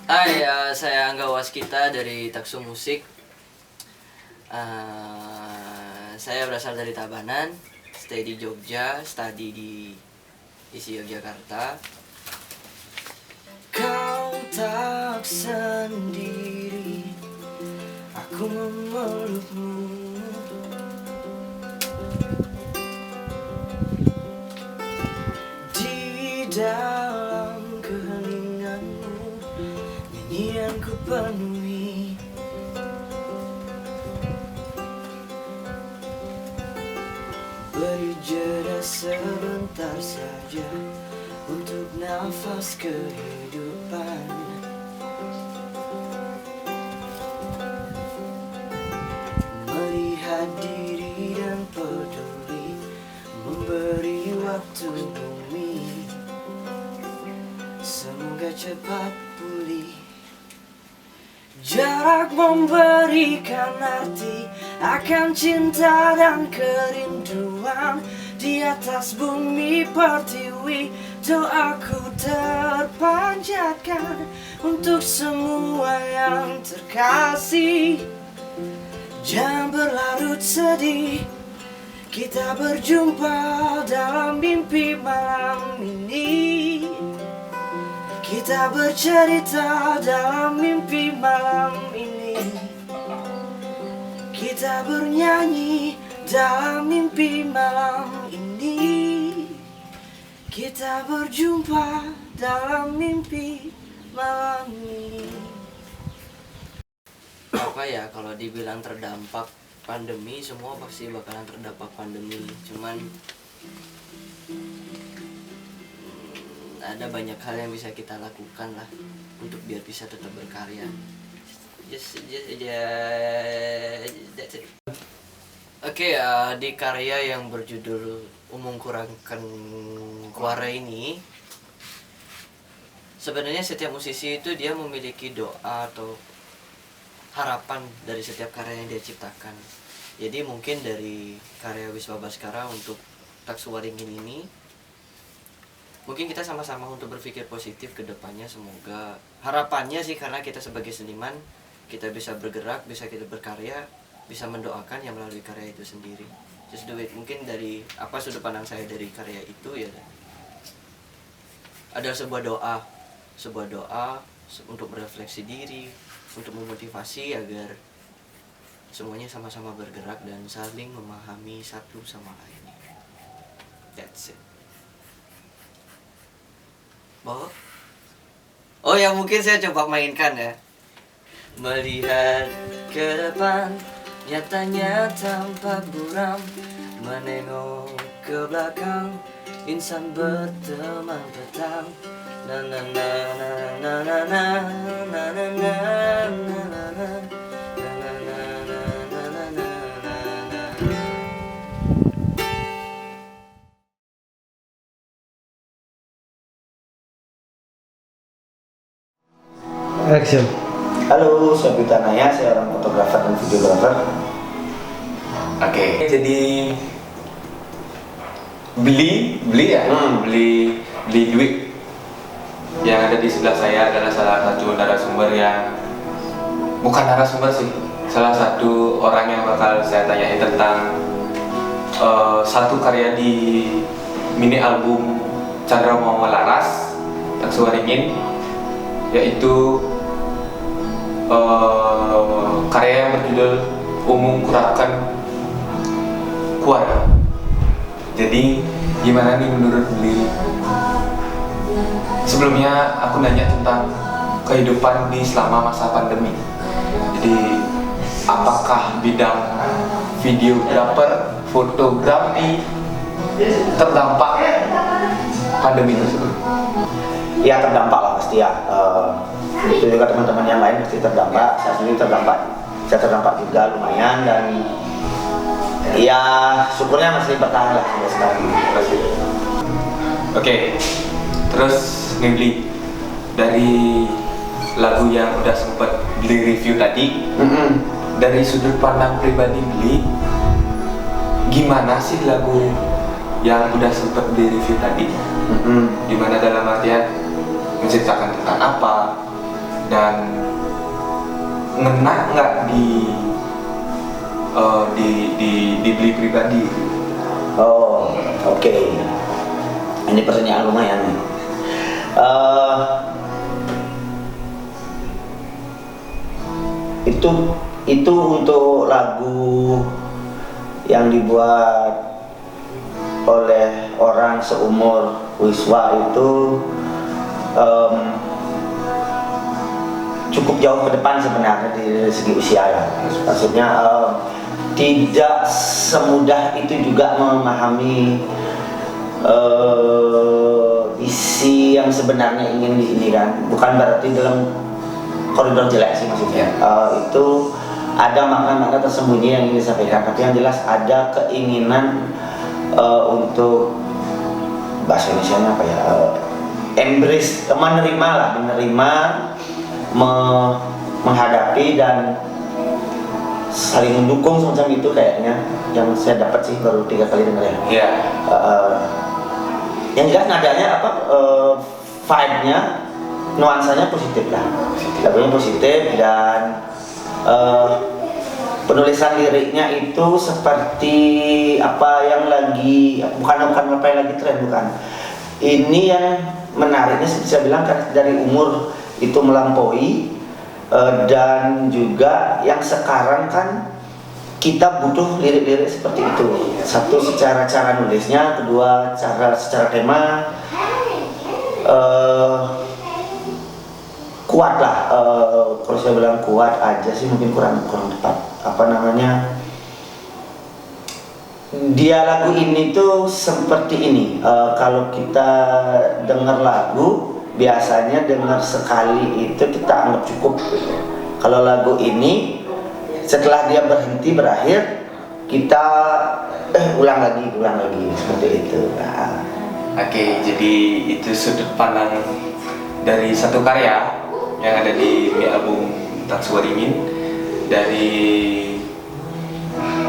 Hai, saya Angga Waskita dari Taksu Musik. Saya berasal dari Tabanan, stay di Jogja, study di ISI Yogyakarta. Kau tak sendiri, aku memelukmu. Di dalam keheninganmu, nyanyian ku penuhi. Beri jeda sebentar saja untuk nafas kehidupan. Melihat diri dan peduli, memberi waktu bumi, semoga cepat pulih. Jarak memberikan arti akan cinta dan kerinduan. Di atas bumi pertiwi, doaku terpanjatkan untuk semua yang terkasih. Jangan berlarut sedih, kita berjumpa dalam mimpi malam ini. Kita bercerita dalam mimpi malam ini. Kita bernyanyi dalam mimpi malam ini. Kita berjumpa dalam mimpi malam ini. Apa ya, kalau dibilang terdampak pandemi, semua pasti bakalan terdampak pandemi. Cuman ada banyak hal yang bisa kita lakukan lah untuk biar bisa tetap berkarya. That's it. Oke, di karya yang berjudul Umum Kurangkan Kuara ini, sebenarnya setiap musisi itu dia memiliki doa atau harapan dari setiap karya yang dia ciptakan. Jadi mungkin dari karya Wiswa Baskara untuk Taksu Waringin ini, mungkin kita sama-sama untuk berpikir positif ke depannya. Semoga harapannya sih, karena kita sebagai seniman, kita bisa bergerak, bisa kita berkarya, bisa mendoakan yang melalui karya itu sendiri. Just do it. Mungkin dari apa sudut pandang saya dari karya itu ya, ada sebuah doa untuk merefleksi diri, untuk memotivasi agar semuanya sama-sama bergerak dan saling memahami satu sama lain. That's it. Oh ya, mungkin saya coba mainkan ya. Melihat ke depan, nyatanya tampak buram. Menengok ke belakang, insan berteman petang. Na na na na na na na na na na na na. Action. Halo, saya Bita Naya, saya orang fotografer dan videografer. Oke, jadi beli duit yang ada di sebelah saya adalah salah satu narasumber yang bukan narasumber sih, salah satu orang yang bakal saya tanyain tentang satu karya di mini album Chandra Muhammad Laras Taksu Waringin, yaitu karya yang berjudul Umum Kurangkan Kuara. Jadi gimana nih menurut beli? Sebelumnya aku nanya tentang kehidupan di selama masa pandemi. Jadi apakah bidang videografer, fotografi terdampak pandemi tersebut? Ya, terdampak lah pasti ya. Itu juga teman-teman yang lain pasti terdampak. Saya sendiri terdampak. Saya terdampak juga lumayan, dan ya syukurnya masih bertahan lah sampai sekarang. Oke, terus Nibli, dari lagu yang udah sempet beli review tadi, dari sudut pandang pribadi beli, gimana sih lagu yang udah sempet beli review tadi? Gimana dalam artian menceritakan tentang apa, dan ngena nggak dibeli pribadi? Oh, oke. Ini pertanyaan lumayan nih. Itu untuk lagu yang dibuat oleh orang seumur Wiswa itu cukup jauh ke depan sebenarnya di segi usia ya. Maksudnya tidak semudah itu juga memahami isi yang sebenarnya ingin ini kan. Bukan berarti dalam koridor jelek sih maksudnya. Itu ada makna-makna tersembunyi yang ingin disampaikan, tapi yang jelas ada keinginan untuk bahasa Indonesia apa ya, embrace, menerima, menghadapi dan saling mendukung semacam itu kayaknya yang saya dapat sih baru 3 kali dengar ya. Iya. Yang jelas nadanya apa, vibe-nya, nuansanya positif lah, lagunya positif dan penulisan liriknya itu seperti apa yang lagi bukan apa yang lagi tren, bukan. Ini yang menariknya saya bilang kan dari umur itu melampaui dan juga yang sekarang kan kita butuh lirik-lirik seperti itu. Satu secara cara nulisnya, kedua secara tema kuat lah. Kalau saya bilang kuat aja sih mungkin kurang tepat. Apa namanya? Dia lagu ini tuh seperti ini. Kalau kita dengar lagu biasanya dengar sekali itu kita anggap cukup. Kalau lagu ini setelah dia berakhir kita ulang lagi seperti itu. Nah. Oke, jadi itu sudut pandang dari satu karya yang ada di album Tak Suwaringin dari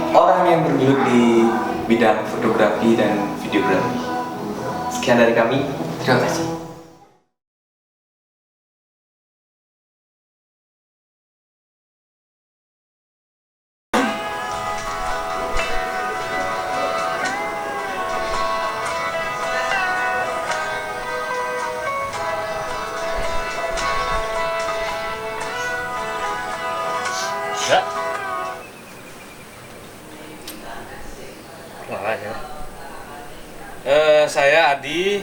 orang yang bergelut di bidang fotografi dan videografi. Sekian dari kami, terima kasih. Ya. Wah, ya. Saya Adi,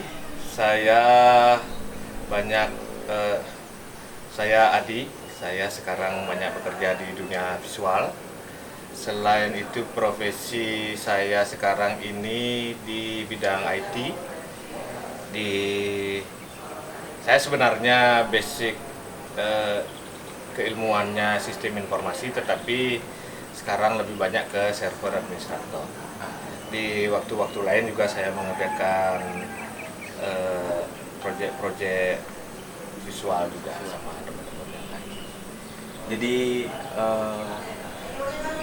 saya sekarang banyak bekerja di dunia visual. Selain itu profesi saya sekarang ini di bidang IT. Saya sebenarnya basic keilmuannya sistem informasi, tetapi sekarang lebih banyak ke server administrator. Di waktu-waktu lain juga saya mengerjakan proyek-proyek visual juga sama teman-teman yang lain. Jadi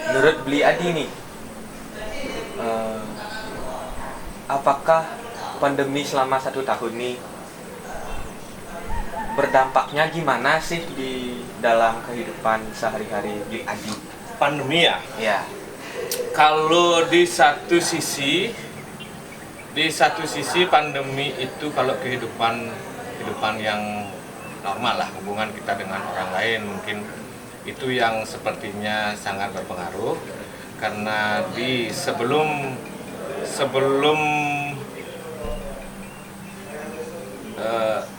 menurut Beli Adi nih, apakah pandemi selama 1 tahun ini berdampaknya gimana sih di dalam kehidupan sehari-hari Beli Adi? Pandemi ya? Ya. Kalau di satu sisi pandemi itu kalau kehidupan yang normal lah, hubungan kita dengan orang lain mungkin itu yang sepertinya sangat berpengaruh, karena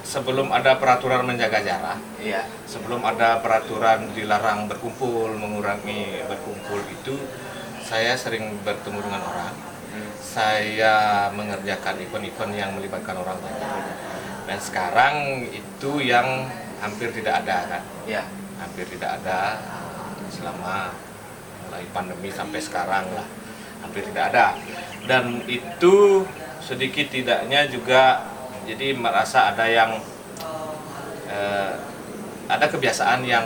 sebelum ada peraturan menjaga jarak, Iya. sebelum ada peraturan dilarang berkumpul, mengurangi berkumpul, itu saya sering bertemu dengan orang. Saya mengerjakan event-event yang melibatkan orang banyak. Dan sekarang itu yang hampir tidak ada kan? Iya. Hampir tidak ada selama mulai pandemi sampai sekarang lah. Hampir tidak ada. Dan itu sedikit tidaknya juga jadi merasa ada yang ada kebiasaan yang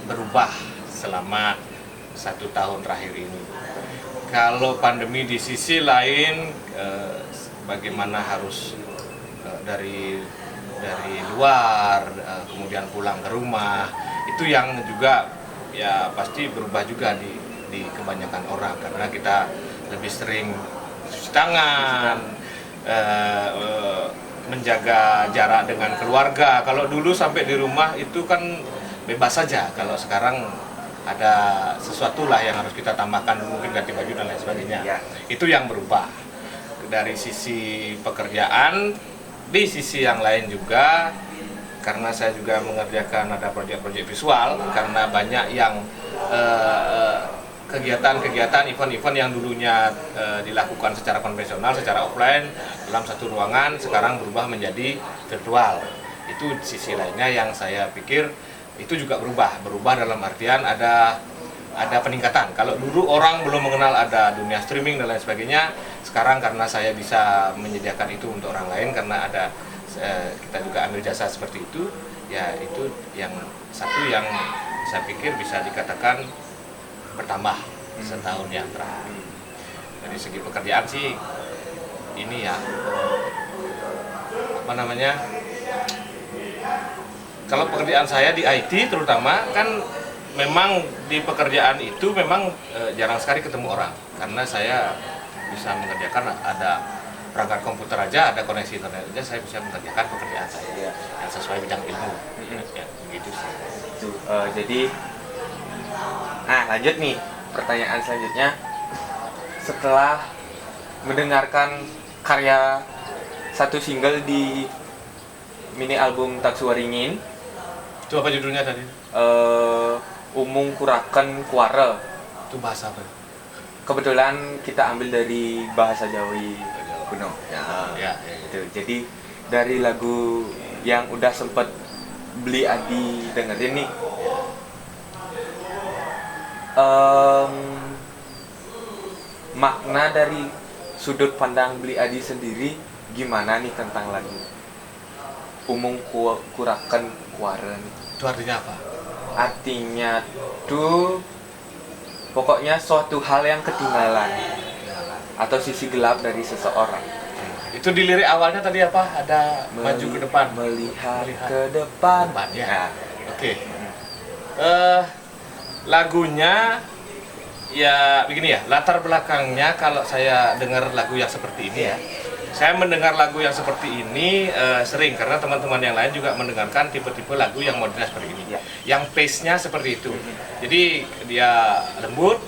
berubah selama 1 tahun terakhir ini. Kalau pandemi di sisi lain bagaimana harus dari dari luar, kemudian pulang ke rumah, itu yang juga ya pasti berubah juga di kebanyakan orang, karena kita lebih sering cuci tangan, menjaga jarak dengan keluarga. Kalau dulu sampai di rumah itu kan bebas saja, kalau sekarang ada sesuatu lah yang harus kita tambahkan, mungkin ganti baju dan lain sebagainya. Ya. Itu yang berubah dari sisi pekerjaan. Di sisi yang lain juga, karena saya juga mengerjakan ada proyek-proyek visual, karena banyak yang kegiatan-kegiatan, event-event yang dulunya dilakukan secara konvensional, secara offline dalam satu ruangan, sekarang berubah menjadi virtual. Itu sisi lainnya yang saya pikir itu juga berubah dalam artian ada peningkatan. Kalau dulu orang belum mengenal ada dunia streaming dan lain sebagainya, sekarang karena saya bisa menyediakan itu untuk orang lain, karena ada kita juga ambil jasa seperti itu, ya itu yang satu yang saya pikir bisa dikatakan bertambah setahun yang terakhir. Dari segi pekerjaan sih ini ya apa namanya, kalau pekerjaan saya di IT terutama kan memang di pekerjaan itu memang jarang sekali ketemu orang, karena saya bisa mengerjakan ada perangkat komputer aja, ada koneksi internet aja, saya bisa mengerjakan pekerjaan saya yang sesuai bidang ilmu. Ya, begitu sih. Jadi, lanjut nih pertanyaan selanjutnya. Setelah mendengarkan karya satu single di mini album Taksuwaringin, Itu apa judulnya tadi? Umung Kuraken Kuare. Itu bahasa apa? Kebetulan kita ambil dari bahasa Jawi kuno. Ya. Gitu. Jadi dari lagu yang udah sempet Beli Adi dengerin nih, makna dari sudut pandang Beli Adi sendiri gimana nih tentang lagu Umung Kuraken Kuare nih? Itu artinya apa? Artinya tuh pokoknya suatu hal yang ketinggalan atau sisi gelap dari seseorang. Itu di lirik awalnya tadi apa? Ada maju ke depan. Melihat ke depan. Ya. Oke. Lagunya ya begini ya. Latar belakangnya kalau saya dengar lagu yang seperti ini ya. Saya mendengar lagu yang seperti ini sering, karena teman-teman yang lain juga mendengarkan tipe-tipe lagu yang modern seperti ini, yang pace-nya seperti itu. Jadi dia lembut,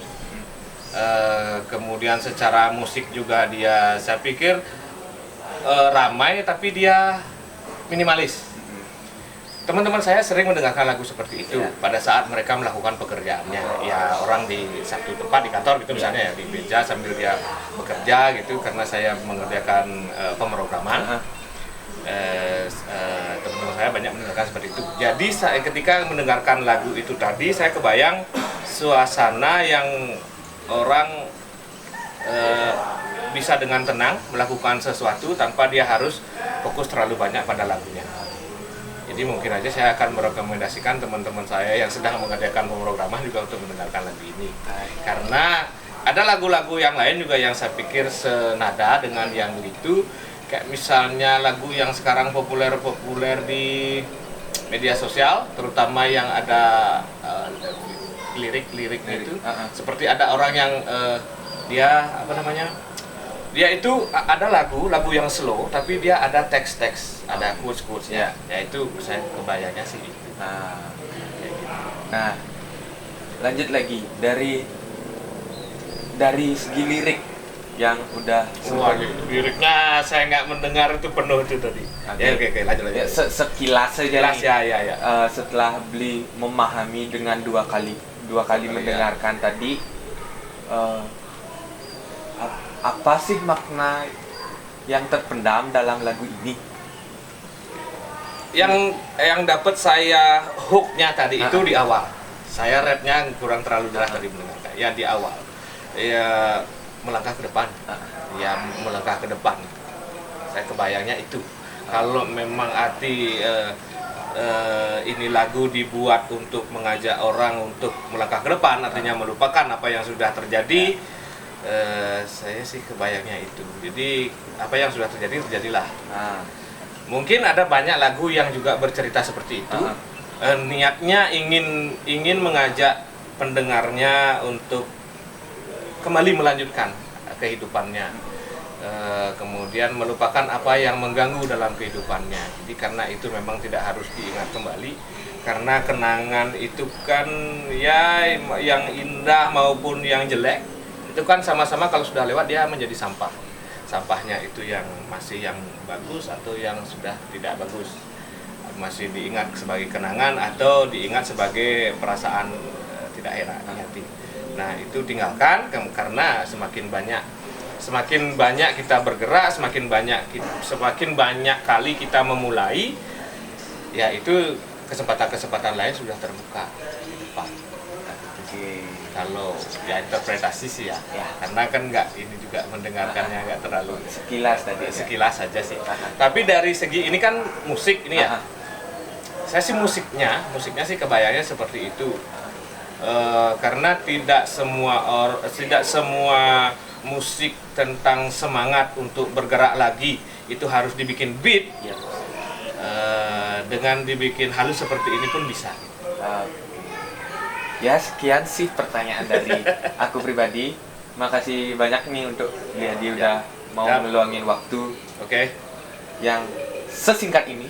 kemudian secara musik juga dia, saya pikir ramai, tapi dia minimalis. Teman-teman saya sering mendengarkan lagu seperti itu pada saat mereka melakukan pekerjaannya. Ya orang di satu tempat di kantor gitu misalnya ya, di meja sambil dia bekerja gitu, karena saya mengerjakan pemrograman. Teman-teman saya banyak mendengarkan seperti itu. Jadi saya ketika mendengarkan lagu itu tadi, saya kebayang suasana yang orang bisa dengan tenang melakukan sesuatu tanpa dia harus fokus terlalu banyak pada lagunya. Jadi mungkin aja saya akan merekomendasikan teman-teman saya yang sedang mengerjakan pemrograman juga untuk mendengarkan lagu ini. Karena ada lagu-lagu yang lain juga yang saya pikir senada dengan yang itu. Kayak misalnya lagu yang sekarang populer di media sosial, terutama yang ada lirik-liriknya itu. Seperti ada orang yang dia apa namanya? Dia itu ada lagu yang slow, tapi dia ada teks-teks, ada quotes-quotesnya. Ya itu saya kebayangnya sih itu. Nah, lanjut lagi dari segi lirik yang udah Wah, liriknya saya nggak mendengar itu penuh itu tadi. Ya oke, lanjut. Ya, sekilas saja Jelas nih. ya. Setelah Beli memahami dengan dua kali mendengarkan tadi, apa sih makna yang terpendam dalam lagu ini? Yang dapat saya hooknya tadi itu di awal. Saya rapnya kurang terlalu jelas tadi mendengarkan. Ya di awal. Ya melangkah ke depan. Ya melangkah ke depan. Saya kebayangnya itu. Kalau memang arti ini lagu dibuat untuk mengajak orang untuk melangkah ke depan, artinya melupakan apa yang sudah terjadi. Saya sih kebayangnya itu. Jadi apa yang sudah terjadi terjadilah. Mungkin ada banyak lagu yang juga bercerita seperti itu. Niatnya ingin mengajak pendengarnya untuk kembali melanjutkan kehidupannya, kemudian melupakan apa yang mengganggu dalam kehidupannya. Jadi karena itu memang tidak harus diingat kembali, karena kenangan itu kan ya yang indah maupun yang jelek itu kan sama-sama kalau sudah lewat dia menjadi sampah. Sampahnya itu yang masih yang bagus atau yang sudah tidak bagus, masih diingat sebagai kenangan atau diingat sebagai perasaan tidak enak di hati. Nah itu tinggalkan, karena semakin banyak kita bergerak, semakin banyak kali kita memulai, ya itu kesempatan lain sudah terbuka di depan. Kalau ya interpretasi sih ya, karena kan ini juga mendengarkannya nggak terlalu sekilas saja sih. Tapi dari segi ini kan musik ini ya, saya sih musiknya sih kebayangnya seperti itu. Karena tidak semua musik tentang semangat untuk bergerak lagi itu harus dibikin beat. Dengan dibikin halus seperti ini pun bisa. Ya sekian sih pertanyaan dari aku pribadi. Makasih banyak nih untuk dia udah mau meluangin waktu yang sesingkat ini.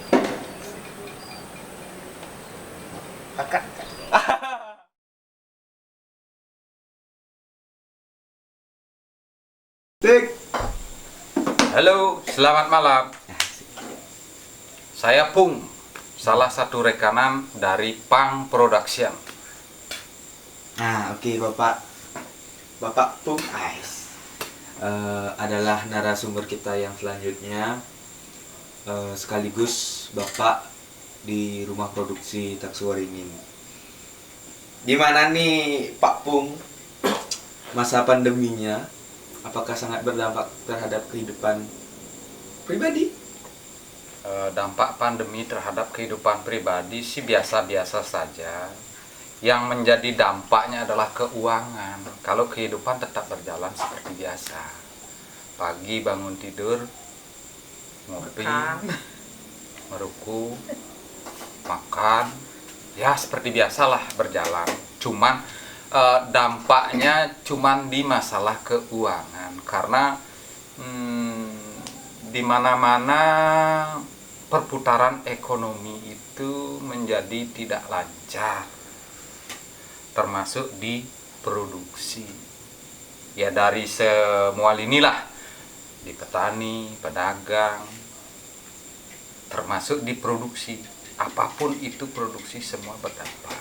Kakak. Halo, selamat malam. Saya Pung, salah satu rekanan dari Pang Production. Nah, oke, Bapak Pung Ais adalah narasumber kita yang selanjutnya, sekaligus Bapak di rumah produksi Taksuwaringin. Gimana nih Pak Pung, masa pandeminya apakah sangat berdampak terhadap kehidupan pribadi? Dampak pandemi terhadap kehidupan pribadi sih biasa-biasa saja. Yang menjadi dampaknya adalah keuangan. Kalau kehidupan tetap berjalan seperti biasa, pagi bangun tidur, ngopi, meruku, makan, ya seperti biasalah berjalan. Cuman dampaknya cuman di masalah keuangan, karena di mana-mana perputaran ekonomi itu menjadi tidak lancar, termasuk di produksi. Ya dari semua linilah, di petani, pedagang, termasuk di produksi. Apapun itu produksi semua berdampak.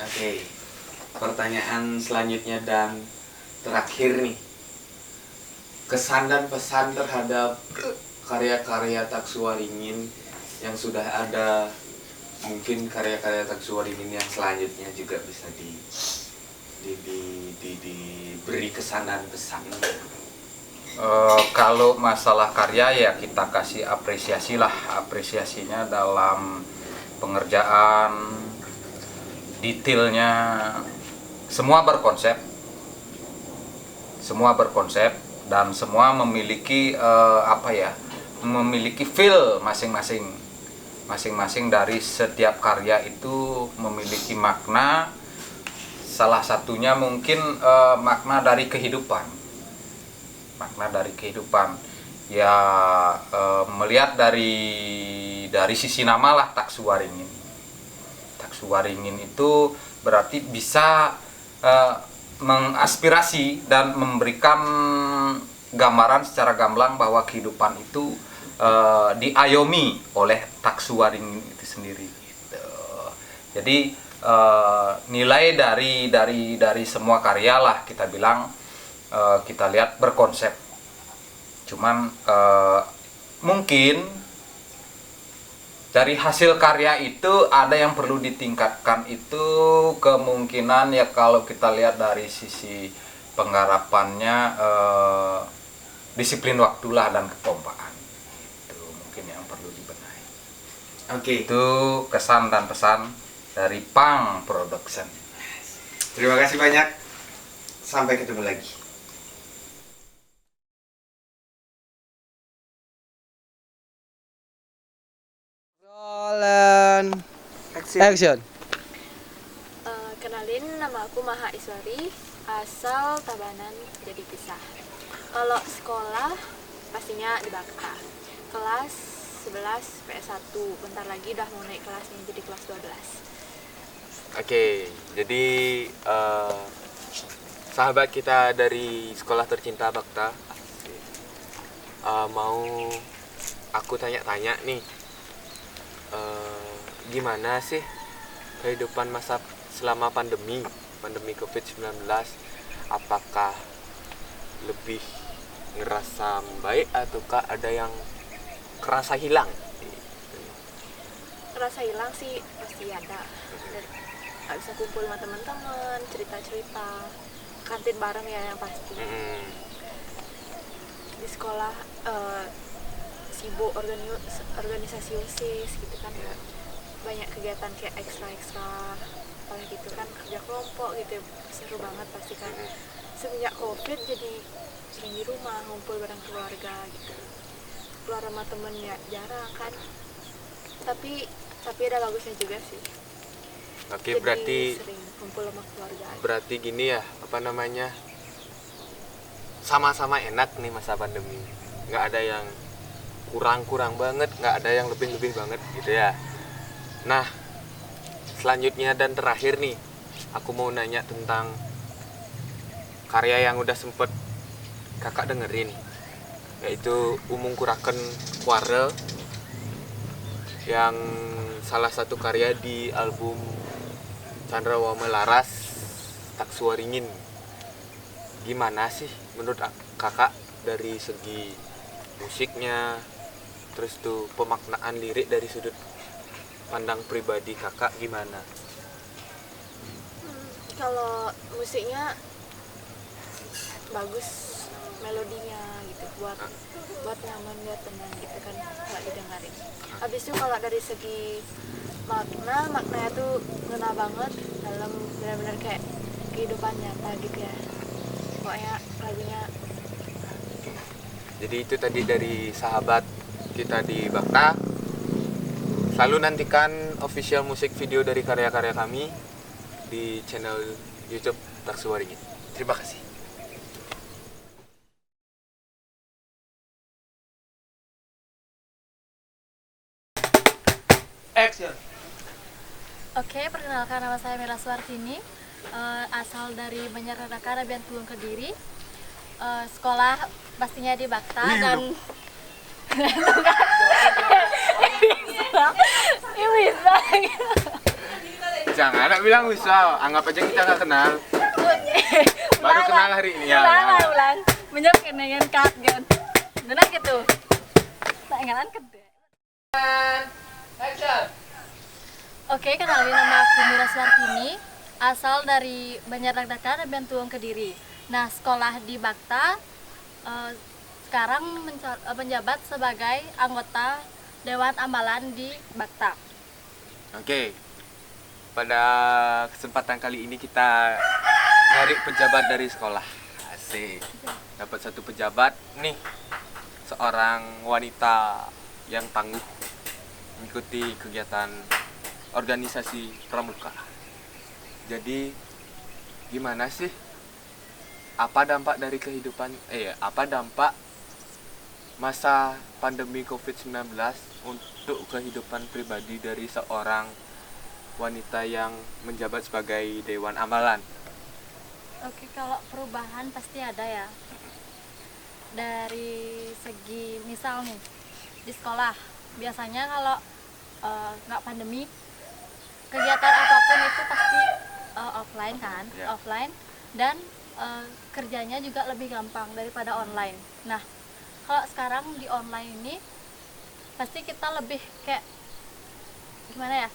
Oke, pertanyaan selanjutnya dan terakhir nih, kesan dan pesan terhadap karya-karya Taksuwaringin yang sudah ada, mungkin karya-karya Taksuwaringin yang selanjutnya juga bisa diberi kesan dan pesan. Kalau masalah karya ya kita kasih apresiasi lah, apresiasinya dalam pengerjaan, detailnya, semua berkonsep dan semua memiliki memiliki feel masing-masing dari setiap karya itu memiliki makna. Salah satunya mungkin makna dari kehidupan ya, melihat dari sisi nama lah, Taksuwaringin itu berarti bisa mengaspirasi dan memberikan gambaran secara gamblang bahwa kehidupan itu diayomi oleh Taksuwaringin itu sendiri gitu. Jadi nilai dari semua karya lah kita bilang, kita lihat berkonsep. Cuman mungkin dari hasil karya itu ada yang perlu ditingkatkan, itu kemungkinan ya kalau kita lihat dari sisi penggarapannya, disiplin waktulah dan kekompakan. Itu mungkin yang perlu dibenahi. Oke. Itu kesan dan pesan dari Pang Production. Terima kasih banyak. Sampai ketemu lagi. Action. Kenalin, nama aku Maha Iswari, asal Tabanan Jadi Pisah. Kalau sekolah pastinya di Bakta. Kelas 11 PS1, bentar lagi udah mau naik kelasnya jadi kelas 12. Oke, jadi sahabat kita dari sekolah tercinta Bakta mau aku tanya-tanya nih, gimana sih kehidupan masa selama pandemi COVID-19? Apakah lebih ngerasa baik ataukah ada yang kerasa hilang? Rasa hilang sih pasti ada. Gak bisa kumpul sama teman-teman, cerita-cerita, kantin bareng ya yang pasti. Di sekolah sibuk organisasi OSIS gitu kan, banyak kegiatan kayak ekstra apalagi gitu kan, kerja kelompok gitu, seru banget pasti kan. Semenjak COVID jadi sering di rumah ngumpul bareng keluarga gitu, keluar sama temen ya jarang kan, tapi ada bagusnya juga sih. Oke, Jadi berarti sering kumpul sama keluarga. berarti gini ya, apa namanya, sama-sama enak nih masa pandemi, nggak ada yang kurang banget, nggak ada yang lebih banget gitu ya. Nah, selanjutnya dan terakhir nih, aku mau nanya tentang karya yang udah sempet kakak dengerin, yaitu Umung Kuraken Quarrel, yang salah satu karya di album Chandrawama Laras Tak Suwaringin. Gimana sih menurut kakak dari segi musiknya, terus tuh pemaknaan lirik dari sudut pandang pribadi kakak gimana? Kalau musiknya bagus, melodinya gitu, buat nyaman, buat tenang gitu kan kalau didengarin. Habis itu kalau dari segi maknanya tuh ngena banget dalam benar-benar kayak kehidupan nyata gitu ya. Pokoknya lagunya. Jadi itu tadi dari sahabat kita di Bakta. Selalu nantikan official musik video dari karya-karya kami di channel YouTube Tak Suwaringin. Terima kasih. Action. Oke, perkenalkan nama saya Mela Suartini, asal dari Banjarnegara, Rabian Tulung Kediri. Sekolah pastinya di Bakta dan ini bisa. Jangan bilang bisa, anggap aja kita nggak kenal. Baru kenal hari ini ya. Ulang. Menjawab kenangan kat kan. Benar gitu. Tak ingalan gede. Oke, kenalin nama aku Mira Suartini, asal dari Banjarnegara, Rabian Tulung Kediri. Nah, sekolah di Bakta, sekarang menjabat sebagai anggota Dewan Amalan di Bakta. Oke, pada kesempatan kali ini kita nyari pejabat dari sekolah. Asik, dapat satu pejabat nih, seorang wanita yang tangguh mengikuti kegiatan organisasi pramuka. Jadi gimana sih, apa dampak dari apa dampak masa pandemi COVID-19 untuk kehidupan pribadi dari seorang wanita yang menjabat sebagai Dewan Amalan? Oke, kalau perubahan pasti ada ya. Dari segi misal nih, di sekolah biasanya kalau nggak pandemi, kegiatan apapun itu pasti offline kan, offline, dan kerjanya juga lebih gampang daripada online. Nah, kalau sekarang di online ini pasti kita lebih kayak gimana ya,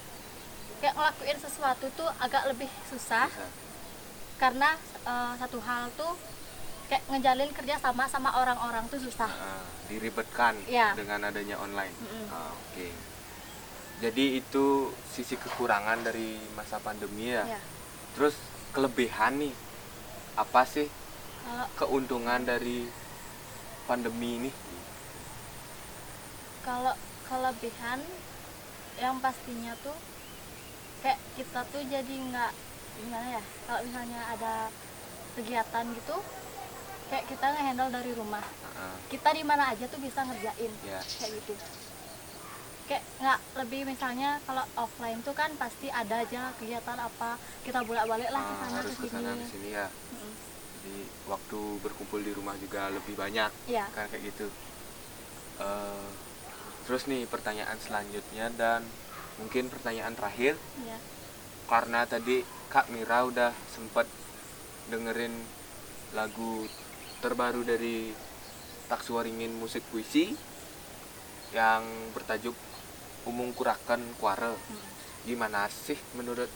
kayak ngelakuin sesuatu tuh agak lebih susah, karena satu hal tuh kayak ngejalin kerja sama orang-orang tuh susah, diribetkan ya, dengan adanya online. Oke. Jadi itu sisi kekurangan dari masa pandemi ya. Terus kelebihan nih, apa sih keuntungan dari pandemi ini? Kalau kelebihan yang pastinya tuh kayak kita tuh jadi nggak, gimana ya, kalau misalnya ada kegiatan gitu kayak kita ngehandle dari rumah, kita di mana aja tuh bisa ngerjain, kayak gitu. Kayak nggak lebih, misalnya kalau offline tuh kan pasti ada aja kegiatan apa, kita bolak-balik lah ke sana Harus ke ke sana sini. ke sini ya. Jadi waktu berkumpul di rumah juga lebih banyak, Iya. kan kayak gitu. Terus nih pertanyaan selanjutnya dan mungkin pertanyaan terakhir, Iya. karena tadi Kak Mira udah sempet dengerin lagu terbaru dari Taksuaringin Musik Puisi yang bertajuk Umung Kuraken Kuare. Gimana sih menurut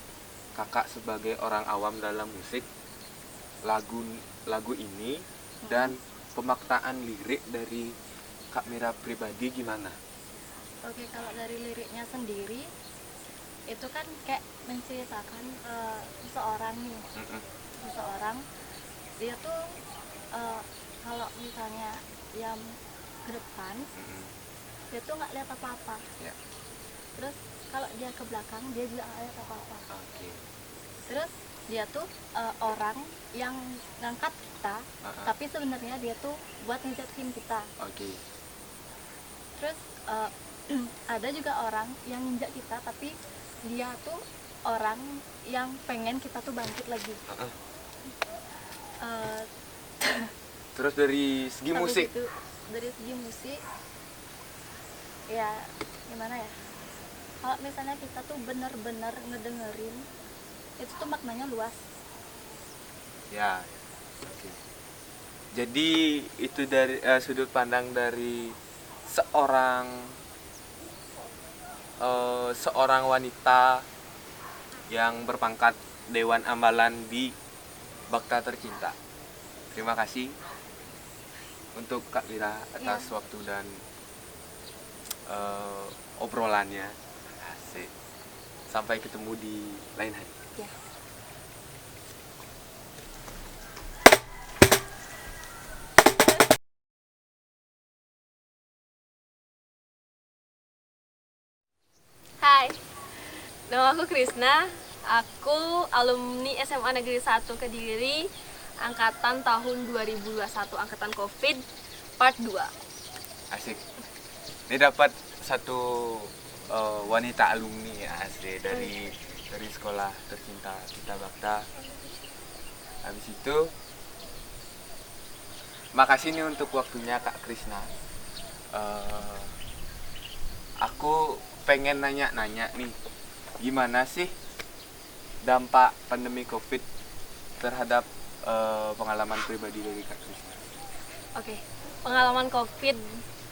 kakak sebagai orang awam dalam musik lagu ini dan pemaknaan lirik dari Kak Mira pribadi gimana? Oke, kalau dari liriknya sendiri itu kan kayak menceritakan seseorang nih, seseorang dia tuh kalau misalnya yang ke depan dia tuh nggak lihat apa-apa, Ya. terus kalau dia ke belakang dia juga nggak lihat apa-apa. Oke. Terus dia tuh orang yang ngangkat kita, tapi sebenarnya dia tuh buat ngejatuhin kita. Oke. Terus ada juga orang yang nginjak kita, tapi dia tuh orang yang pengen kita tuh bangkit lagi. Terus dari segi Habis musik, itu, dari segi musik ya gimana ya, kalau misalnya kita tuh benar-benar ngedengerin itu tuh maknanya luas. ya. Oke. Jadi itu dari sudut pandang dari seorang wanita yang berpangkat Dewan Ambalan di Bakta Tercinta. Terima kasih untuk Kak Mira atas waktu dan obrolannya. Asik. Sampai ketemu di lain hari. Ya. Hai, nama aku Krisna. Aku alumni SMA Negeri 1 Kediri, angkatan tahun 2021, angkatan COVID, part 2. Asik. Ini dapat satu wanita alumni ya, asli dari sekolah tercinta kita Bakta. Habis itu makasih nih untuk waktunya Kak Krisna. Aku pengen nanya-nanya nih, gimana sih dampak pandemi COVID terhadap pengalaman pribadi dari Kak Krisna? Oke, pengalaman COVID,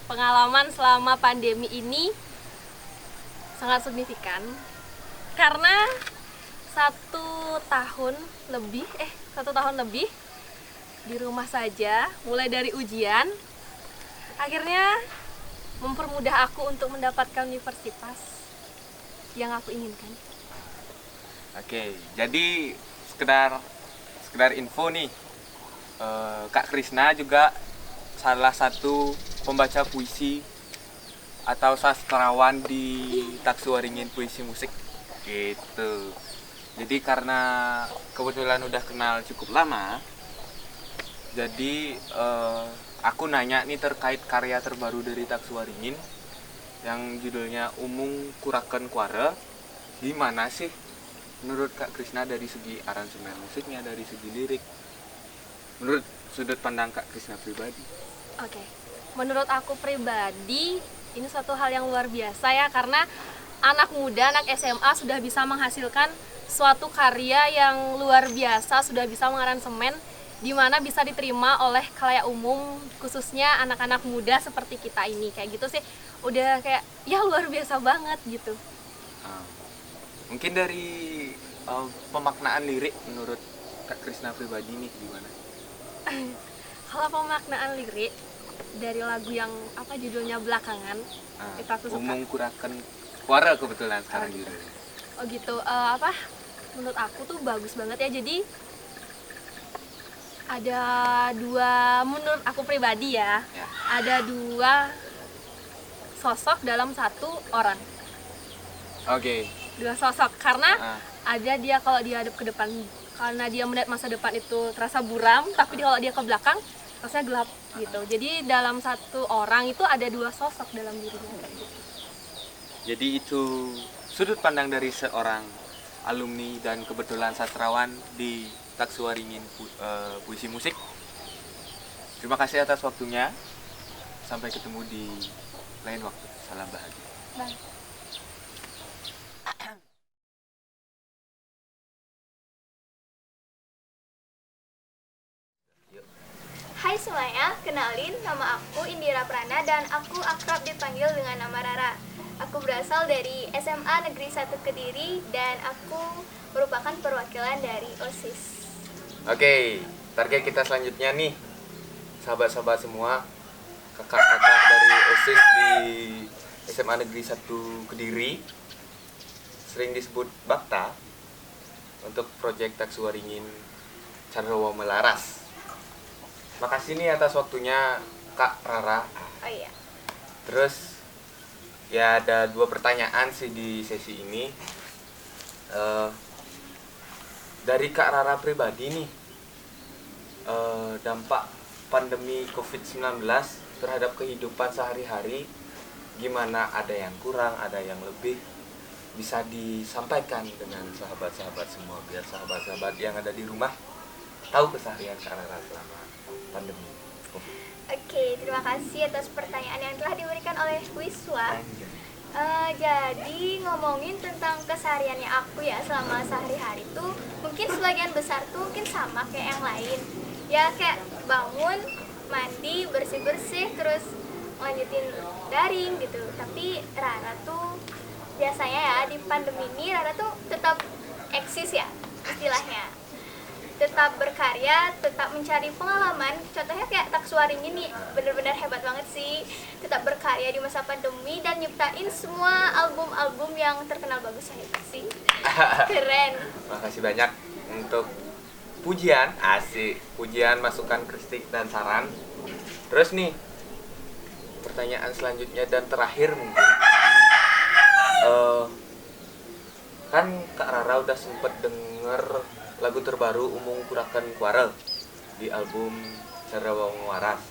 pengalaman selama pandemi ini sangat signifikan karena 1 tahun lebih di rumah saja, mulai dari ujian, akhirnya mempermudah aku untuk mendapatkan universitas yang aku inginkan. Oke, jadi sekedar info nih, Kak Krisna juga salah satu pembaca puisi atau sastrawan di Taksuaringin Puisi Musik gitu. Jadi karena kebetulan udah kenal cukup lama, jadi aku nanya nih terkait karya terbaru dari Taksuaringin yang judulnya Umung Kuraken Kuare. Gimana sih menurut Kak Krisna dari segi aransemen musiknya, dari segi lirik, menurut sudut pandang Kak Krisna pribadi? Oke, menurut aku pribadi ini suatu hal yang luar biasa ya, karena anak muda, anak SMA sudah bisa menghasilkan suatu karya yang luar biasa, sudah bisa mengaransemen di mana bisa diterima oleh khalayak umum, khususnya anak-anak muda seperti kita ini. Kayak gitu sih, udah kayak ya luar biasa banget gitu. Mungkin dari pemaknaan lirik menurut Kak Krisna pribadi nih gimana? Kalau pemaknaan lirik dari lagu yang apa judulnya belakangan, itu aku suka. Umung Kuraken Kuare kebetulan sekarang gitu. judulnya. Oh gitu, menurut aku tuh bagus banget ya. Jadi ada dua, menurut aku pribadi ya, ada dua sosok dalam satu orang. Oke. dua sosok karena ada dia kalau dia hadap ke depan karena dia melihat masa depan itu terasa buram, tapi kalau dia ke belakang rasanya gelap gitu. Jadi dalam satu orang itu ada dua sosok dalam dirinya kayak gitu. Jadi itu sudut pandang dari seorang alumni dan kebetulan sastrawan di Taksuaringin Puisi Musik. Terima kasih atas waktunya. Sampai ketemu di lain waktu. Salam bahagia. Bye. Hai semuanya, kenalin nama aku Indira Prana dan aku akrab dipanggil dengan nama Rara. Aku berasal dari SMA Negeri 1 Kediri dan aku merupakan perwakilan dari OSIS. Oke, target kita selanjutnya nih, sahabat-sahabat semua, kakak-kakak dari OSIS di SMA Negeri 1 Kediri, sering disebut Bakta, untuk proyek Taksuaringin Candrawala Melaras. Makasih nih atas waktunya Kak Rara. Oh iya. Terus ya ada 2 pertanyaan sih di sesi ini. Dari Kak Rara pribadi nih, dampak pandemi COVID-19 terhadap kehidupan sehari-hari gimana, ada yang kurang, ada yang lebih, bisa disampaikan dengan sahabat-sahabat semua biar sahabat-sahabat yang ada di rumah tahu keseharian Kak Rara selama pandemi COVID. Oke, terima kasih atas pertanyaan yang telah diberikan oleh Wiswa. Jadi ngomongin tentang kesehariannya aku ya selama sehari-hari tuh mungkin sebagian besar tuh mungkin sama kayak yang lain. Ya kayak bangun, mandi, bersih-bersih, terus lanjutin daring gitu. Tapi Rara tuh biasanya ya di pandemi ini Rara tuh tetap eksis ya istilahnya. Tetap berkarya, tetap mencari pengalaman. Contohnya kayak Taksuaringin ini bener-bener hebat banget sih. Tetap berkarya di masa pandemi dan nyiptain semua album-album yang terkenal bagus, hebat sih. Keren. Makasih banyak untuk pujian, asik. Pujian, masukan, kritik, dan saran. Terus nih, pertanyaan selanjutnya dan terakhir mungkin. Kan Kak Rara udah sempet denger lagu terbaru Umung Kurakan Kuarel di album Candrawala Melaras.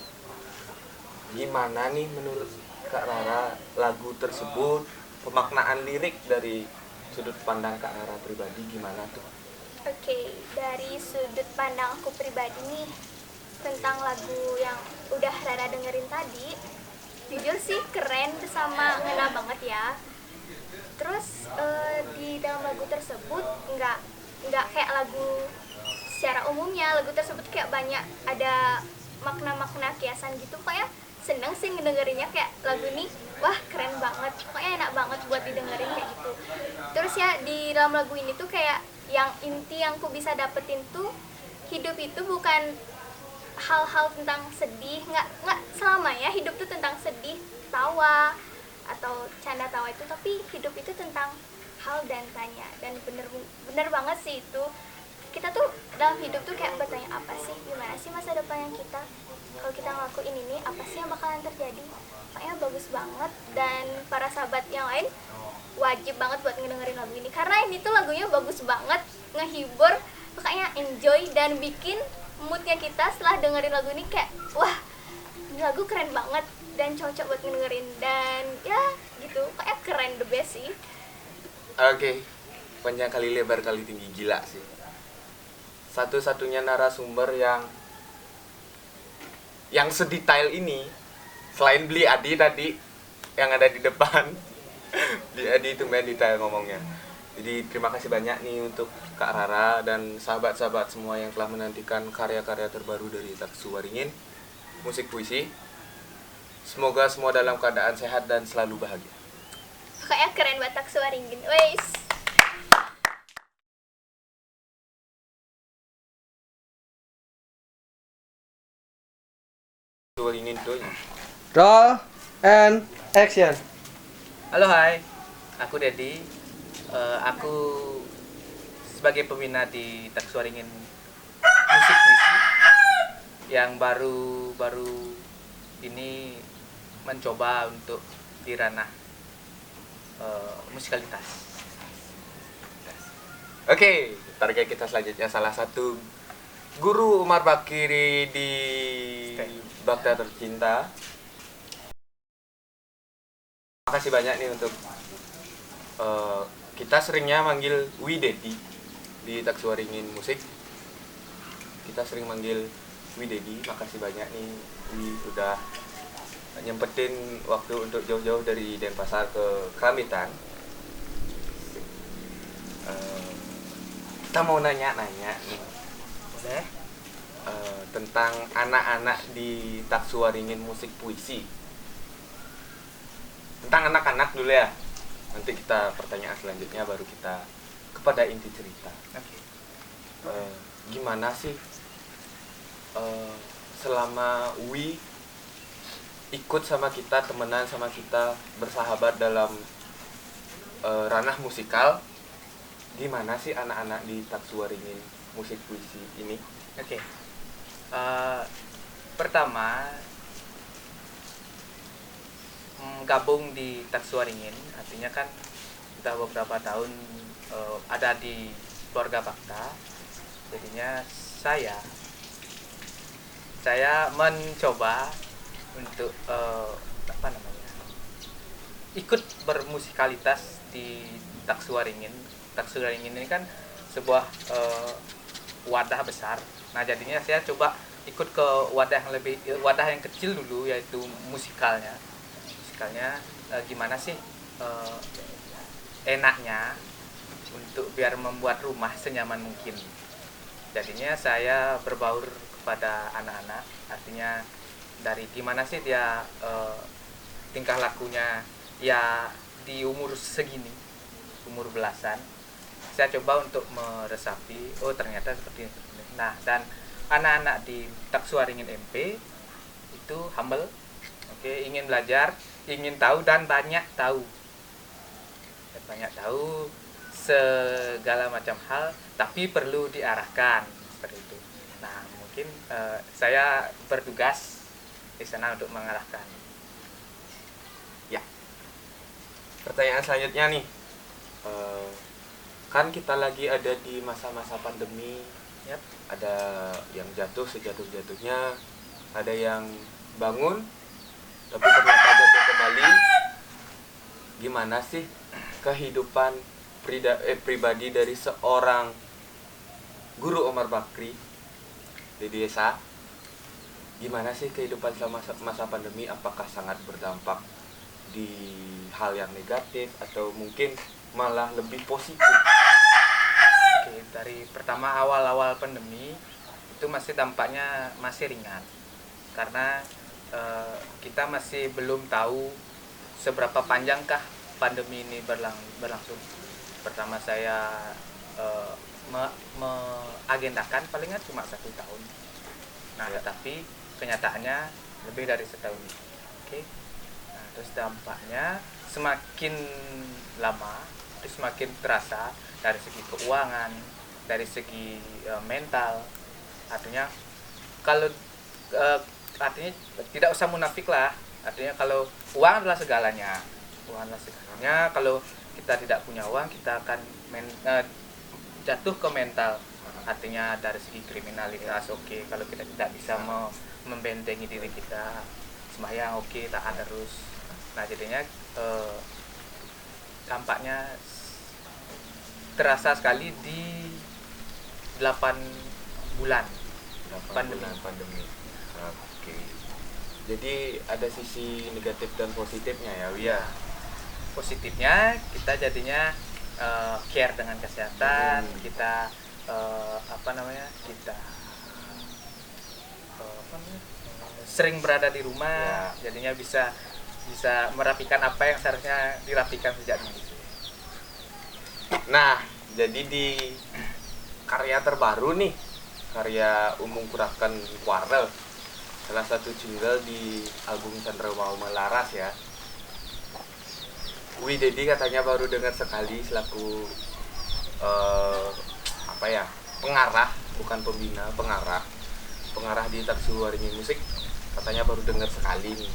Gimana nih menurut Kak Rara lagu tersebut, pemaknaan lirik dari sudut pandang Kak Rara pribadi gimana tuh? Oke, dari sudut pandang aku pribadi nih tentang lagu yang udah Rara dengerin tadi, jujur sih keren sama ngena banget ya. Terus di dalam lagu tersebut nggak kayak lagu secara umumnya, lagu tersebut kayak banyak ada makna-makna kiasan gitu. Pokoknya seneng sih ngedengerinnya, kayak lagu ini wah keren banget, pokoknya enak banget buat didengerin kayak gitu. Terus ya di dalam lagu ini tuh kayak yang inti yang aku bisa dapetin tuh hidup itu bukan hal-hal tentang sedih, nggak selamanya hidup tuh tentang sedih, tawa atau canda tawa itu, tapi hidup itu tentang hal dan tanya. Dan bener banget sih itu, kita tuh dalam hidup tuh kayak bertanya apa sih, gimana sih masa depan yang kita, kalau kita ngelakuin ini apa sih yang bakalan terjadi. Makanya bagus banget, dan para sahabat yang lain wajib banget buat ngedengerin lagu ini karena ini tuh lagunya bagus banget, ngehibur, makanya enjoy dan bikin moodnya kita setelah dengerin lagu ini kayak wah ini lagu keren banget dan cocok buat ngedengerin, dan ya gitu, kayak keren, the best sih. Oke, panjang kali lebar kali tinggi, gila sih. Satu-satunya narasumber yang sedetail ini selain Bli Adi tadi yang ada di depan. Bli Adi itu main detail ngomongnya. Jadi terima kasih banyak nih untuk Kak Rara dan sahabat-sahabat semua yang telah menantikan karya-karya terbaru dari Taksuaringin Musik Puisi. Semoga semua dalam keadaan sehat dan selalu bahagia. Kayak keren banget Taksuaringin, weis. Taksuaringin tuh. Roll and action. Halo, hai. Aku Dedi. Aku sebagai pembina di Taksuaringin Musik Puisi yang baru ini mencoba untuk di ranah musikalitas. Oke, target kita selanjutnya salah satu guru Umar Bakri di Bakta Tercinta. Makasih banyak nih untuk kita seringnya manggil Widedi di Taksuaringin Musik. Kita sering manggil Widedi. Makasih banyak nih Wi udah nyempetin waktu untuk jauh-jauh dari Denpasar ke Keramitang. Kita mau nanya-nanya nih, boleh? Tentang anak-anak di Taksuaringin Musik Puisi. Tentang anak-anak dulu ya. Nanti kita pertanyaan selanjutnya baru kita kepada inti cerita. Gimana sih selama Wi ikut sama kita, temenan sama kita, bersahabat dalam ranah musikal, gimana sih anak-anak di Taksuaringin Musik Puisi ini? Pertama, gabung di Taksuaringin artinya kan kita beberapa tahun ada di keluarga Bakta. Jadinya saya mencoba untuk ikut bermusikalitas di Taksuaringin. Taksuaringin ini kan sebuah wadah besar. Nah, jadinya saya coba ikut ke wadah yang kecil dulu, yaitu musikalnya. Gimana sih enaknya untuk biar membuat rumah senyaman mungkin. Jadinya saya berbaur kepada anak-anak, artinya dari gimana sih dia tingkah lakunya ya di umur segini, umur belasan. Saya coba untuk meresapi, oh ternyata seperti ini. Nah, dan anak-anak di Taksuaringin MP itu humble, ingin belajar, ingin tahu dan banyak tahu segala macam hal, tapi perlu diarahkan seperti itu. Nah, mungkin saya bertugas di sana untuk mengarahkan. Ya. Pertanyaan selanjutnya nih, kan kita lagi ada di masa-masa pandemi. Yep. Ada yang jatuh sejatuh-jatuhnya, ada yang bangun tapi ternyata jatuh kembali. Gimana sih kehidupan pribadi dari seorang guru Umar Bakri di desa? Gimana sih kehidupan selama masa pandemi? Apakah sangat berdampak di hal yang negatif atau mungkin malah lebih positif? Dari pertama awal-awal pandemi itu masih dampaknya masih ringan karena kita masih belum tahu seberapa panjangkah pandemi ini berlangsung. Pertama saya mengagendakan palingan cuma 1 tahun. Nah, tetapi kenyataannya lebih dari setahun. Nah, terus dampaknya semakin lama itu semakin terasa dari segi keuangan, dari segi mental. Artinya kalau artinya tidak usah munafik lah. Artinya kalau uang adalah segalanya. Kalau kita tidak punya uang, kita akan jatuh ke mental. Artinya dari segi kriminalitas, kalau kita tidak bisa membentengi diri kita, sembahyang taat terus. Nah, jadinya dampaknya terasa sekali di 8 bulan pandemi. Oke. Jadi ada sisi negatif dan positifnya ya, Wia. Positifnya kita jadinya care dengan kesehatan, kita sering berada di rumah, jadinya bisa merapikan apa yang seharusnya dirapikan sejak dulu. Nah, jadi di karya terbaru nih, karya Umum Kurakan Warel, salah satu jingle di album Chandra Mau Melaras ya. Widedi katanya baru dengar sekali selaku pengarah, bukan pembina, pengarah di Taksuaringin Musik, katanya baru dengar sekali nih.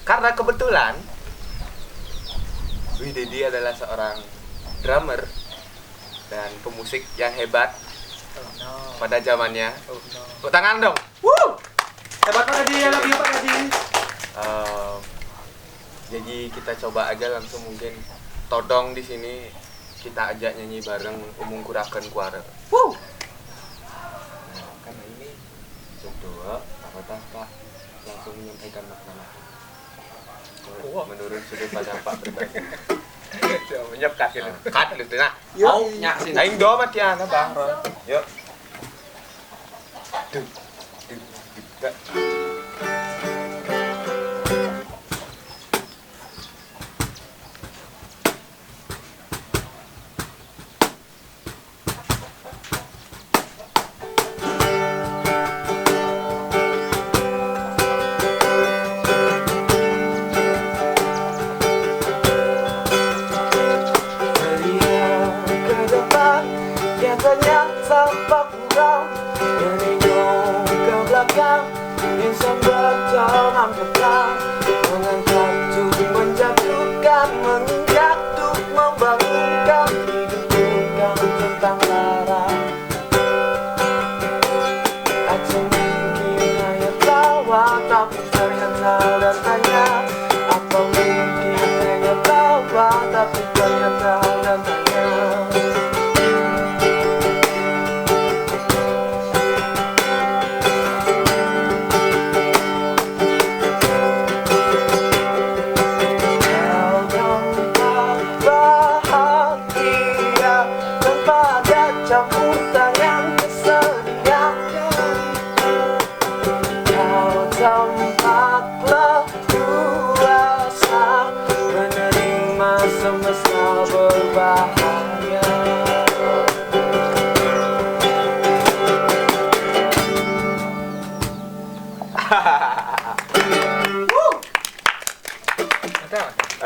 Karena kebetulan Widedi adalah seorang drummer dan pemusik yang hebat Oh no. pada zamannya. Oh no. Tepuk tangan dong. Hebat Pak Haji, I love you Pak Haji. Jadi kita coba aja langsung mungkin todong di sini kita ajak nyanyi bareng Umung Kuraken Kuare. Nah, karena ini berdua apakah Pak langsung menyampaikan makna menurut sudut pandang Pak pribadi. Coba menyiapkan gitu. Kat gitu nah. Mau nyak sini. Aing do matian Bang Ron. Yuk. Duh.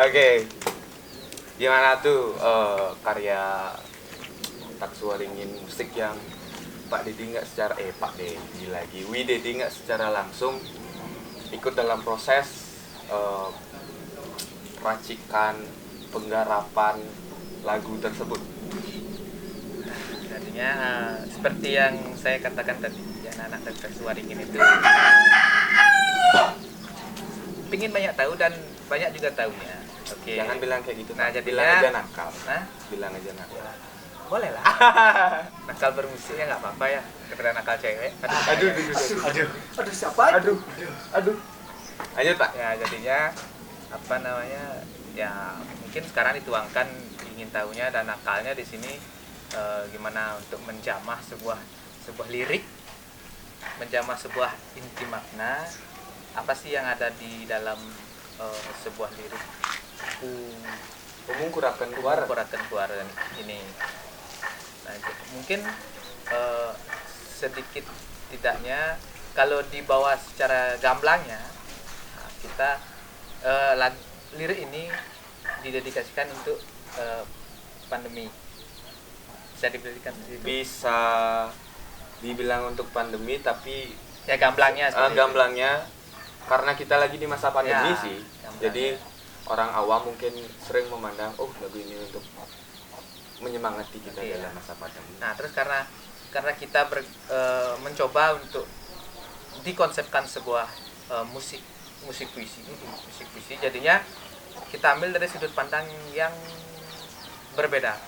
Oke, gimana tuh karya Tak Suaringin musik yang Pak Dedi nggak secara Pak Dedi lagi, Wi Dedi nggak secara langsung ikut dalam proses racikan penggarapan lagu tersebut. Jadinya seperti yang saya katakan tadi, yang anak Tak Suaringin itu pingin banyak tahu dan banyak juga tahunya. Oke. Jangan bilang kayak gitu. Nah, jadinya bilang aja nakal. Hah? Bilang aja nakal. Boleh lah. Nakal bermusik ya nggak apa-apa ya. Daripada nakal cewek. Aduh siapa? Aduh. Lanjut Pak. Ya jadinya apa namanya? Ya mungkin sekarang dituangkan ingin tahunya dan nakalnya di sini gimana untuk menjamah sebuah lirik, menjamah sebuah inti makna. Apa sih yang ada di dalam sebuah lirik Umung Kuraken Kuare ini. Nah, mungkin sedikit tidaknya kalau dibawa secara gamblangnya, nah, kita lirik ini didedikasikan untuk pandemi. Bisa dibilang untuk pandemi, tapi ya gamblangnya karena kita lagi di masa pandemi ya, sih. Jadi orang awam mungkin sering memandang lagu ini untuk menyemangati kita dalam masa pandemi. Nah, terus karena kita mencoba untuk dikonsepkan sebuah musik puisi, jadinya kita ambil dari sudut pandang yang berbeda.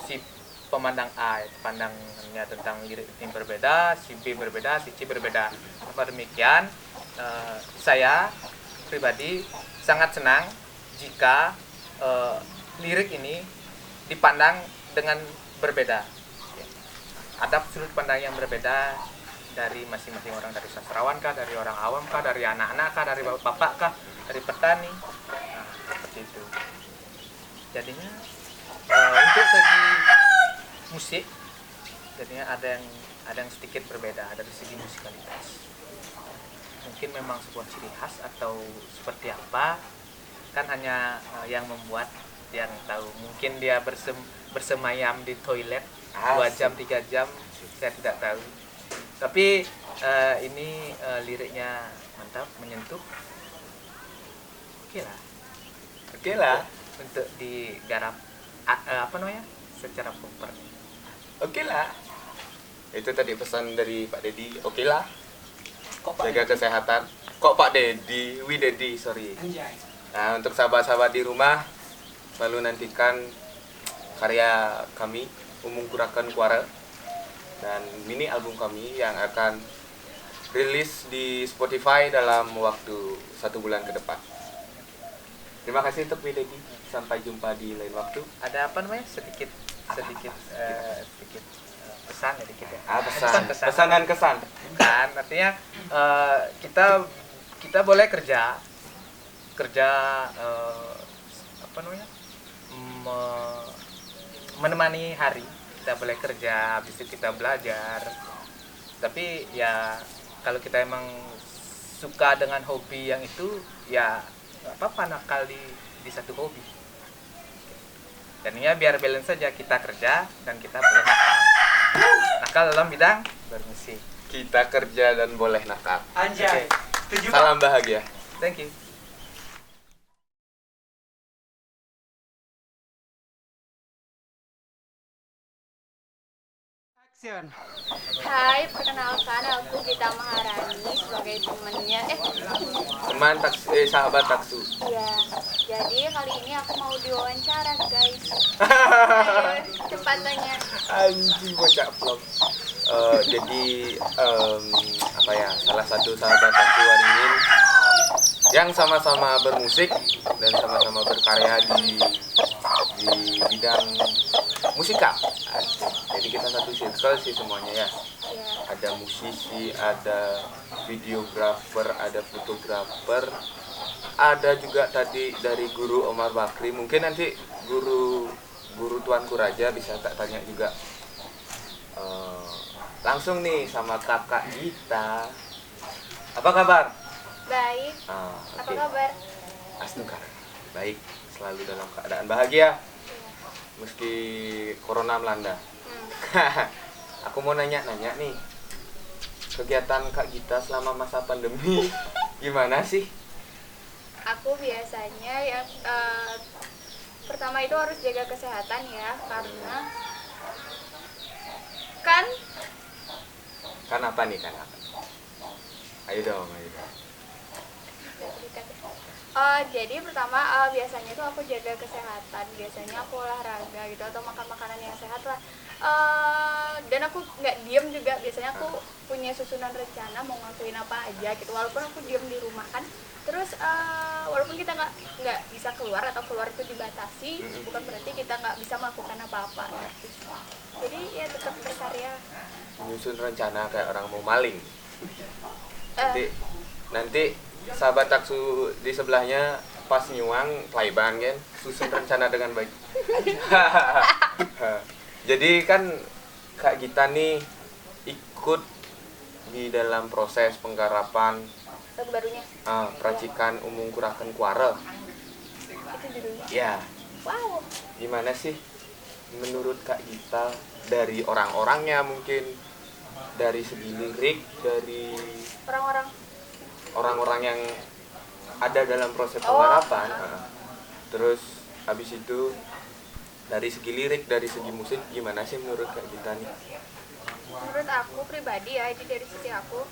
Si pemandang A pandangnya tentang lirik ini berbeda, si B berbeda, si C berbeda. Apa demikian, saya pribadi sangat senang jika lirik ini dipandang dengan berbeda. Ada sudut pandang yang berbeda dari masing-masing orang, dari sastrawan kah, dari orang awam kah, dari anak-anak kah, dari bapak kah, dari petani. Nah, seperti itu. Jadinya untuk segi musik, jadinya ada yang sedikit berbeda dari segi musikalitas. Mungkin memang sebuah ciri khas atau seperti apa, kan hanya yang membuat yang tahu. Mungkin dia bersemayam di toilet 2 jam 3 jam, saya tidak tahu. Tapi ini liriknya mantap, menyentuh. Oke lah. untuk digarap apa namanya secara proper. Oke lah. Itu tadi pesan dari Pak Dedi. Oke lah. Jaga kesehatan. Kok Pak Dedi? Wi Dedi, sorry. Nah, untuk sahabat-sahabat di rumah, selalu nantikan karya kami, Umung Kurakan Kuara, dan mini album kami yang akan rilis di Spotify dalam waktu 1 bulan ke depan. Terima kasih untuk Wi Dedi. Sampai jumpa di lain waktu. Ada apa namanya? Sedikit pesan ya dikit ya. Pesan dan kesan. Kan artinya kita boleh kerja apa namanya? Menemani hari. Kita boleh kerja, habis itu kita belajar. Tapi ya kalau kita emang suka dengan hobi yang itu, ya nggak apa-apa nakal di satu hobi. Dan ya biar balance saja, kita kerja dan kita boleh nakal. Nakal dalam bidang bermusik. Kita kerja dan boleh nakal. Anjay. Okay. Salam bahagia. Thank you. Hai, perkenalkan aku Gita Maharani sebagai temannya. Teman sahabat Taksu. Iya. Jadi kali ini aku mau diwawancara, guys. Ayo, cepat tanya. Anjing bocah vlog. Jadi apa ya? Salah satu sahabat Taksu Waringin yang sama-sama bermusik dan sama-sama berkarya di bidang musika. Jadi kita satu circle sih semuanya ya. Ada musisi, ada videografer, ada fotografer, ada juga tadi dari guru Omar Bakri. Mungkin nanti guru Tuanku Raja bisa tak tanya juga. Langsung nih sama kakak Gita. Apa kabar? Baik. Okay. Apa kabar? Astukar. Baik, selalu dalam keadaan bahagia. Meski corona melanda. Aku mau nanya nih, kegiatan Kak Gita selama masa pandemi gimana sih? Aku biasanya ya pertama itu harus jaga kesehatan ya, karena kan apa nih? Ayo dong. Jadi pertama biasanya itu aku jaga kesehatan, biasanya aku olahraga gitu atau makan makanan yang sehat lah. Dan aku nggak diem juga, biasanya aku punya susunan rencana mau ngelakuin apa aja gitu, walaupun aku diem di rumah kan. Terus walaupun kita nggak bisa keluar atau keluar itu dibatasi, bukan berarti kita nggak bisa melakukan apa-apa gitu. Jadi ya tetap berkarya. Menyusun rencana kayak orang mau maling. Nanti sahabat Taksu di sebelahnya pas nyuang playban kan, susun rencana dengan baik. Jadi kan Kak Gita nih ikut di dalam proses penggarapan lagu barunya. Peracikan Umung Kurakan Kuara. Itu judulnya. Ya. Wow. Gimana sih menurut Kak Gita dari orang-orangnya, mungkin dari segi lirik, dari orang-orang yang ada dalam proses penggarapan. Terus habis itu dari segi lirik, dari segi musik, gimana sih menurut Kak Gita nih? Menurut aku pribadi ya, ini dari sisi aku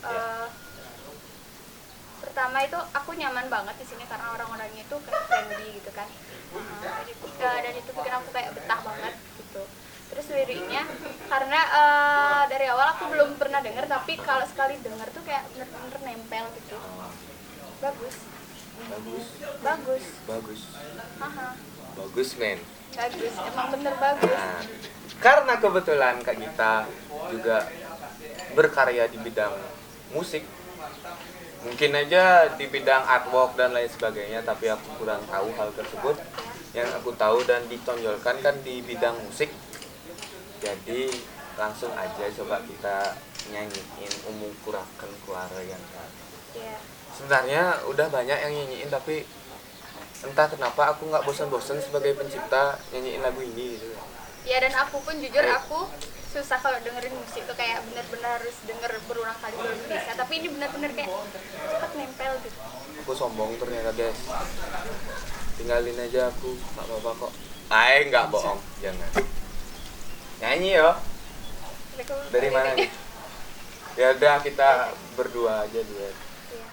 pertama itu aku nyaman banget di sini karena orang-orangnya itu kayak friendly gitu kan. Dan itu bikin aku kayak betah banget gitu. Terus liriknya karena dari awal aku belum pernah denger, tapi kalau sekali denger tuh kayak bener-bener nempel gitu. Bagus. Bagus men. Bagus, emang bener bagus. Nah, karena kebetulan Kak Gita juga berkarya di bidang musik, mungkin aja di bidang artwork dan lain sebagainya, tapi aku kurang tahu hal tersebut. Yang aku tahu dan ditonjolkan kan di bidang musik. Jadi langsung aja coba kita nyanyiin Umung Kurakan Kuara yang sebenarnya udah banyak yang nyanyiin, tapi entah kenapa aku nggak bosan-bosan sebagai pencipta nyanyiin lagu ini gitu. Ya, dan aku pun jujur aku susah kalau dengerin musik tuh, kayak benar-benar harus denger berulang kali baru bisa. Tapi ini benar-benar kayak cepet nempel gitu. Aku sombong ternyata guys. tinggalin aja aku, nggak apa-apa kok. Nggak bohong, jangan. Nyanyi yo. Dari mana nih? Ya udah kita berdua aja duet. Iya.